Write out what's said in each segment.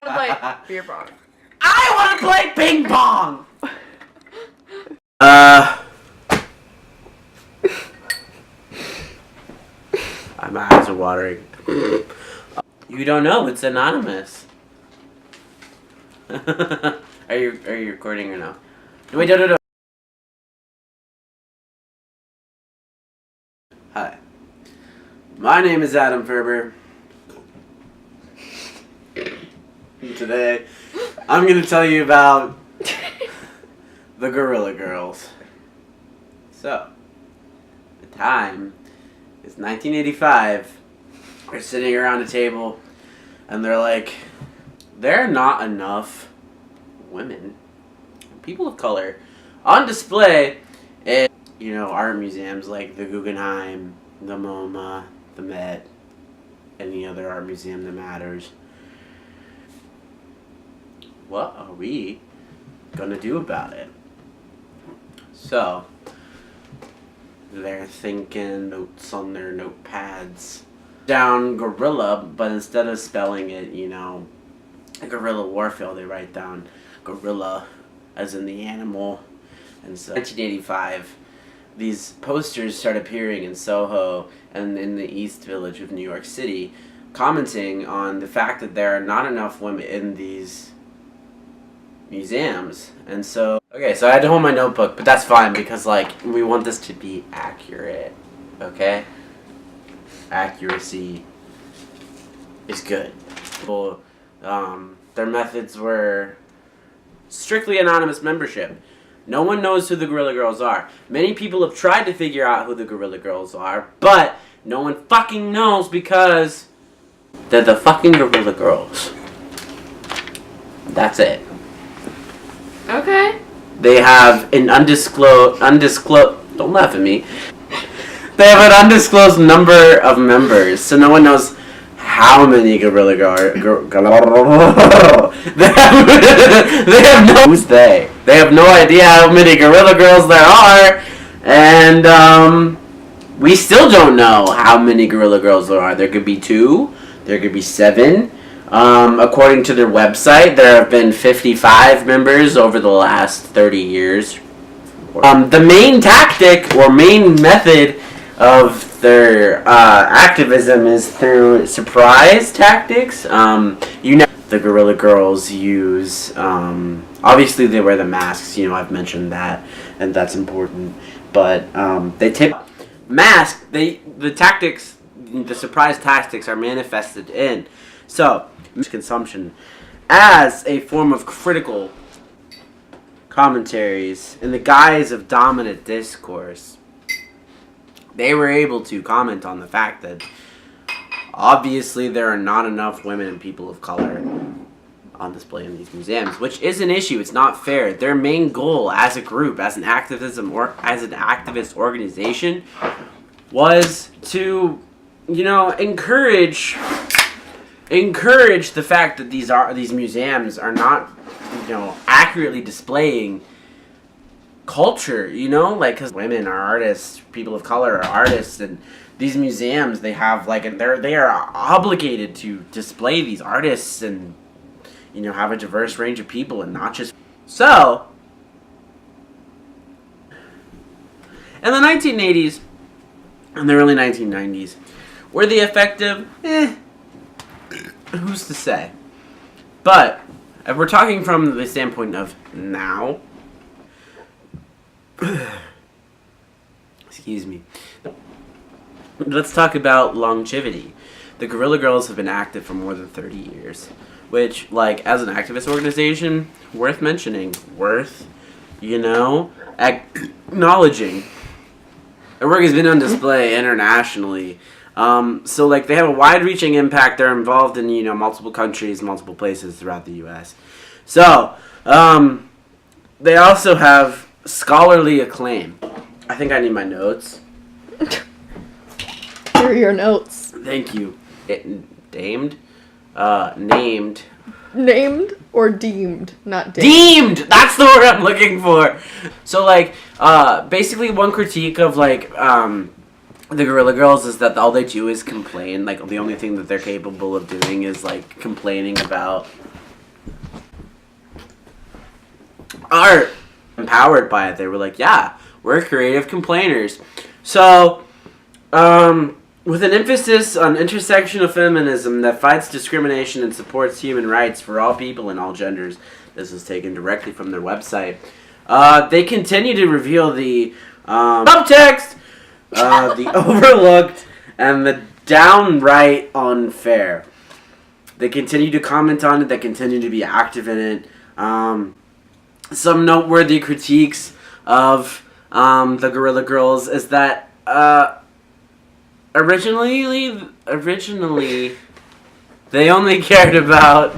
Play beer pong. I want to play ping pong! My eyes are watering. You don't know, it's anonymous. Are you recording or no? Wait, no. Hi. My name is Adam Ferber. Today, I'm going to tell you about the Guerilla Girls. So, the time is 1985. They're sitting around a table, and they're like, there are not enough women, people of color, on display in, art museums like the Guggenheim, the MoMA, the Met, any other art museum that matters. What are we gonna do about it? So, they're thinking notes on their notepads. Down Guerilla, but instead of spelling it, Guerrilla Warfare, they write down Guerilla as in the animal. And so, 1985, these posters start appearing in Soho and in the East Village of New York City, commenting on the fact that there are not enough women in these museums. And so, so I had to hold my notebook, but that's fine because, we want this to be accurate, okay? Accuracy is good. Well, their methods were strictly anonymous membership. No one knows who the Guerilla Girls are. Many people have tried to figure out who the Guerilla Girls are, but no one fucking knows because they're the fucking Guerilla Girls. That's it. Okay. They have an undisclosed, don't laugh at me. They have an undisclosed number of members, so no one knows how many Guerilla Girls. They have no. Who's they? They have no idea how many Guerilla Girls there are, and we still don't know how many Guerilla Girls there are. There could be 2. There could be 7. According to their website, there have been 55 members over the last 30 years. The main tactic or main method of their activism is through surprise tactics. The Guerilla Girls use, obviously they wear the masks, I've mentioned that, and that's important, but they tip mask, the tactics, the surprise tactics are manifested in, consumption as a form of critical commentaries in the guise of dominant discourse. They were able to comment on the fact that obviously there are not enough women and people of color on display in these museums, which is an issue. It's not fair. Their main goal as a group, as an activist organization, was to, encourage the fact that these museums are not, accurately displaying culture, because women are artists, people of color are artists, and these museums, they have, they are obligated to display these artists and, have a diverse range of people and not just... So, in the 1980s and the early 1990s, were they effective? Who's to say? But, if we're talking from the standpoint of now... Excuse me. Let's talk about longevity. The Guerilla Girls have been active for more than 30 years, which, as an activist organization, worth mentioning, worth, acknowledging. Their work has been on display internationally. So, they have a wide-reaching impact. They're involved in, multiple countries, multiple places throughout the U.S. So, they also have scholarly acclaim. I think I need my notes. Here are your notes. Thank you. Named or deemed, not deemed. That's the word I'm looking for. So, basically one critique of, the Guerilla Girls is that all they do is complain. The only thing that they're capable of doing is, complaining about are empowered by it. They were like, yeah, we're creative complainers. So, with an emphasis on intersectional feminism that fights discrimination and supports human rights for all people and all genders, this was taken directly from their website. They continue to reveal the subtext, the overlooked, and the downright unfair. They continue to comment on it. They continue to be active in it. Some noteworthy critiques of the Guerilla Girls is that originally they only cared about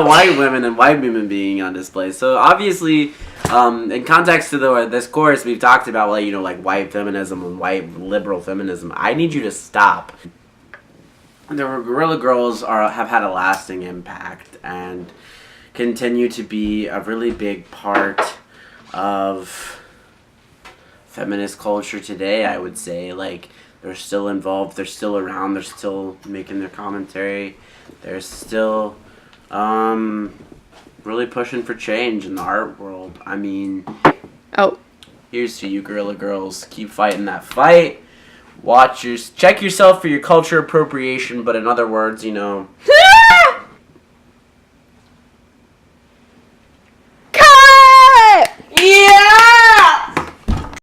white women and white women being on display. So obviously, in context to this course, we've talked about like white feminism and white liberal feminism. I need you to stop. The Guerilla Girls have had a lasting impact and continue to be a really big part of feminist culture today, I would say. Like, they're still involved, they're still around, they're still making their commentary, they're still really pushing for change in the art world. I mean, here's to you, Guerilla Girls. Keep fighting that fight. Check yourself for your culture appropriation, but in other words,